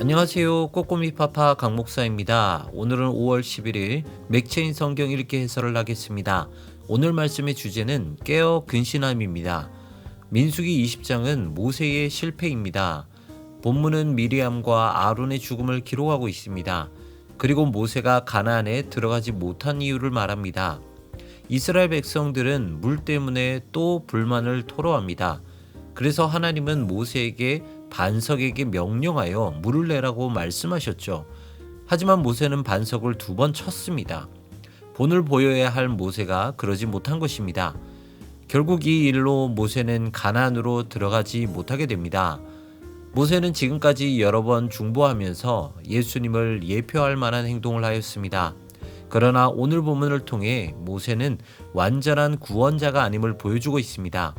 안녕하세요. 꼬꼬미 파파 강 목사입니다. 오늘은 5월 11일 맥체인 성경 읽기 해설을 하겠습니다. 오늘 말씀의 주제는 깨어 근신함입니다. 민수기 20장은 모세의 실패입니다. 본문은 미리암과 아론의 죽음을 기록하고 있습니다. 그리고 모세가 가나안에 들어가지 못한 이유를 말합니다. 이스라엘 백성들은 물 때문에 또 불만을 토로합니다. 그래서 하나님은 모세에게 반석에게 명령하여 물을 내라고 말씀하셨죠. 하지만 모세는 반석을 2번 쳤습니다. 본을 보여야 할 모세가 그러지 못한 것입니다. 결국 이 일로 모세는 가나안으로 들어가지 못하게 됩니다. 모세는 지금까지 여러 번 중보하면서 예수님을 예표할 만한 행동을 하였습니다. 그러나 오늘 본문을 통해 모세는 완전한 구원자가 아님을 보여주고 있습니다.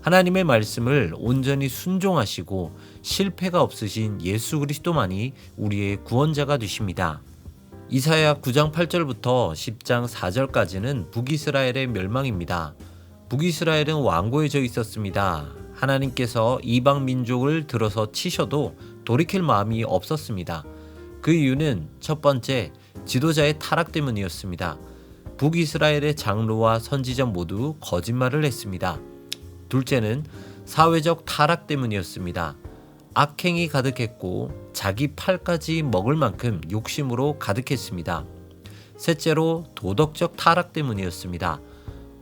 하나님의 말씀을 온전히 순종하시고 실패가 없으신 예수 그리스도만이 우리의 구원자가 되십니다. 이사야 9장 8절부터 10장 4절까지는 북이스라엘의 멸망입니다. 북이스라엘은 완고해져 있었습니다. 하나님께서 이방 민족을 들어서 치셔도 돌이킬 마음이 없었습니다. 그 이유는 첫 번째, 지도자의 타락 때문이었습니다. 북이스라엘의 장로와 선지자 모두 거짓말을 했습니다. 둘째는 사회적 타락 때문이었습니다. 악행이 가득했고 자기 팔까지 먹을 만큼 욕심으로 가득했습니다. 셋째로 도덕적 타락 때문이었습니다.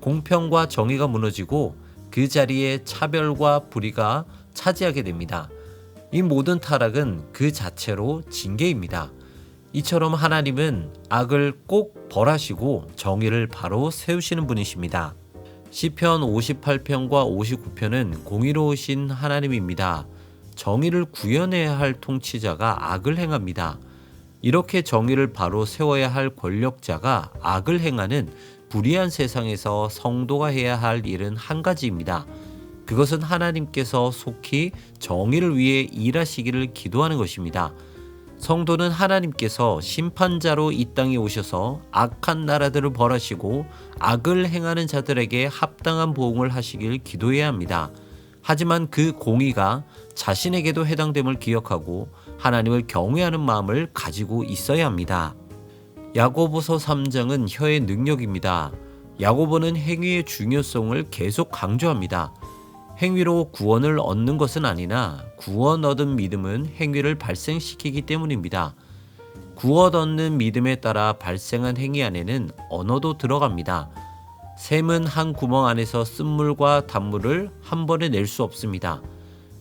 공평과 정의가 무너지고 그 자리에 차별과 불의가 차지하게 됩니다. 이 모든 타락은 그 자체로 징계입니다. 이처럼 하나님은 악을 꼭 벌하시고 정의를 바로 세우시는 분이십니다. 시편 58편과 59편은 공의로우신 하나님입니다. 정의를 구현해야 할 통치자가 악을 행합니다. 이렇게 정의를 바로 세워야 할 권력자가 악을 행하는 불의한 세상에서 성도가 해야 할 일은 한 가지입니다. 그것은 하나님께서 속히 정의를 위해 일하시기를 기도하는 것입니다. 성도는 하나님께서 심판자로 이 땅에 오셔서 악한 나라들을 벌하시고 악을 행하는 자들에게 합당한 보응을 하시길 기도해야 합니다. 하지만 그 공의가 자신에게도 해당됨을 기억하고 하나님을 경외하는 마음을 가지고 있어야 합니다. 야고보서 3장은 혀의 능력입니다. 야고보는 행위의 중요성을 계속 강조합니다. 행위로 구원을 얻는 것은 아니나 구원 얻은 믿음은 행위를 발생시키기 때문입니다. 구원 얻는 믿음에 따라 발생한 행위 안에는 언어도 들어갑니다. 샘은 한 구멍 안에서 쓴물과 단물을 한 번에 낼 수 없습니다.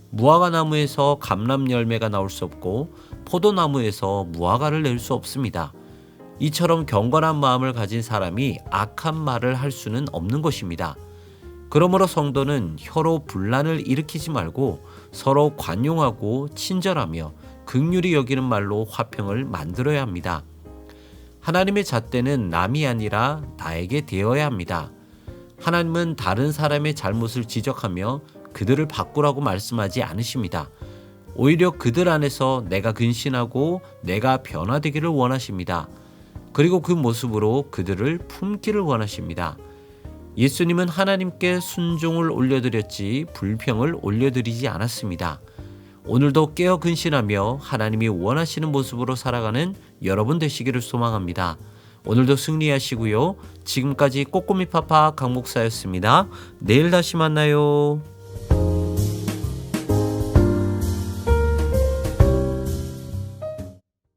무화과 나무에서 감람 열매가 나올 수 없고 포도나무에서 무화과를 낼 수 없습니다. 이처럼 경건한 마음을 가진 사람이 악한 말을 할 수는 없는 것입니다. 그러므로 성도는 혀로 분란을 일으키지 말고 서로 관용하고 친절하며 긍휼히 여기는 말로 화평을 만들어야 합니다. 하나님의 잣대는 남이 아니라 나에게 되어야 합니다. 하나님은 다른 사람의 잘못을 지적하며 그들을 바꾸라고 말씀하지 않으십니다. 오히려 그들 안에서 내가 근신하고 내가 변화되기를 원하십니다. 그리고 그 모습으로 그들을 품기를 원하십니다. 예수님은 하나님께 순종을 올려드렸지 불평을 올려드리지 않았습니다. 오늘도 깨어 근신하며 하나님이 원하시는 모습으로 살아가는 여러분 되시기를 소망합니다. 오늘도 승리하시고요. 지금까지 꼬꼬미 파파 강 목사였습니다. 내일 다시 만나요.